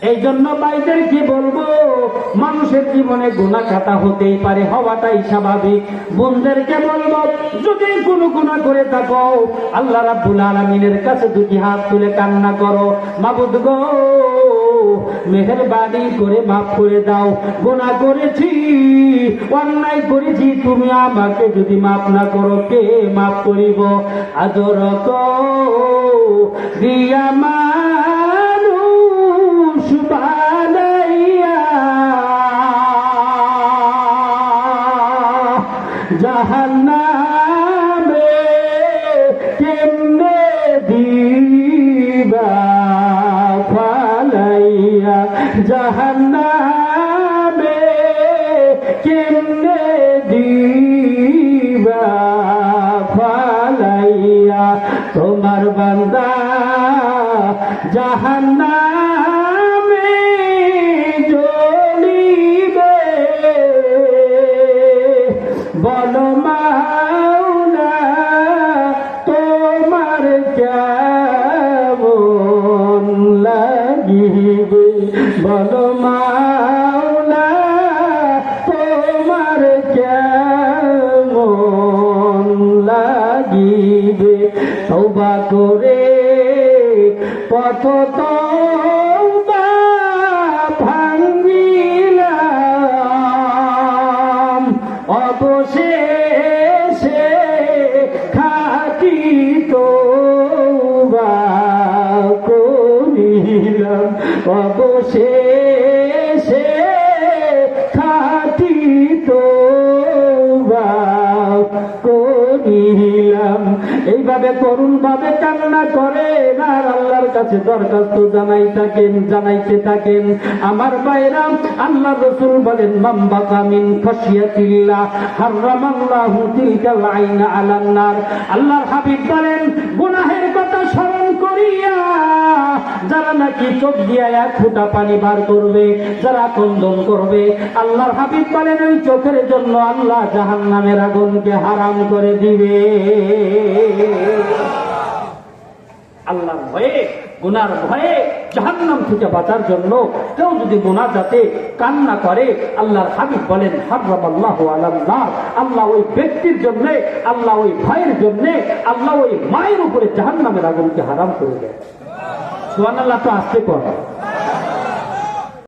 এই জন্য ভাইদের কি বলবো, মানুষের জীবনে গুনাহ খাতা হতেই পারে, হওয়াটাই স্বাভাবিক। বোনদেরকে বলবো, যদি কোনো গুনাহ করে থাকো আল্লাহ রাব্বুল আলামিনের কাছে দুটি হাত তুলে কান্না করো, মাবুদ গো মেহেরবানি করে মাফ করে দাও, গুনাহ করেছি, অন্যায় করেছি, তুমি আমাকে যদি মাফ না করো কে মাফ করিব। আদর দিয়া মানুষ বানাইয়া জাহান্নামে কেমনে দিবা ফালাইয়া, জাহান্নামে কেমনে দিবা ফালাইয়া, তোমার বান্দা জাহান্নামে জ্বলিবে, বলো মাওলা তোমার কেমন লাগিবে, বলো মাওলা তোমার কেমন লাগিবে। তওবা করে পথ তওবা ভাঙিলাম, অবশেষে খাঁটি তওবা করিলাম, অবশেষে খাঁটি তওবা করিলাম। এইভাবে করুণ ভাবে কান্না করে আর আল্লাহর কাছে দরখাস্ত জানাইতে থাকেন। আমার ভাইরা, আল্লাহ রাসূল বলেন, মান বাকা মিন খাশিয়াতিল্লাহ হারামাল্লাহু তিলকাল আইনা আলান নার। আল্লাহর হাবিব বলেন, গুনাহের কথা স্মরণ করিয়া যারা নাকি চোখ দিয়া এক ফোঁটা পানি বার করবে, যারা ক্রন্দন করবে, আল্লাহর হাবিব বলেন ওই চোখের জন্য আল্লাহ জাহান্নামের আগুনকে হারাম করে দিবে। আল্লাহর ভয়ে, গুনার ভয়ে জাহান্নাম থেকে বাঁচার জন্য কেউ যদি মুনাজাতে কান্না করে, আল্লাহর হাবিব বলেন হারামাল্লাহু আলান নার, আল্লাহ ওই ব্যক্তির জন্য, আল্লাহ ওই ভাইয়ের জন্য, আল্লাহ ওই মায়ের উপরে জাহান্নামের আগুনকে হারাম করে দেয়। সুবহানাল্লাহ। তো আসতে কর।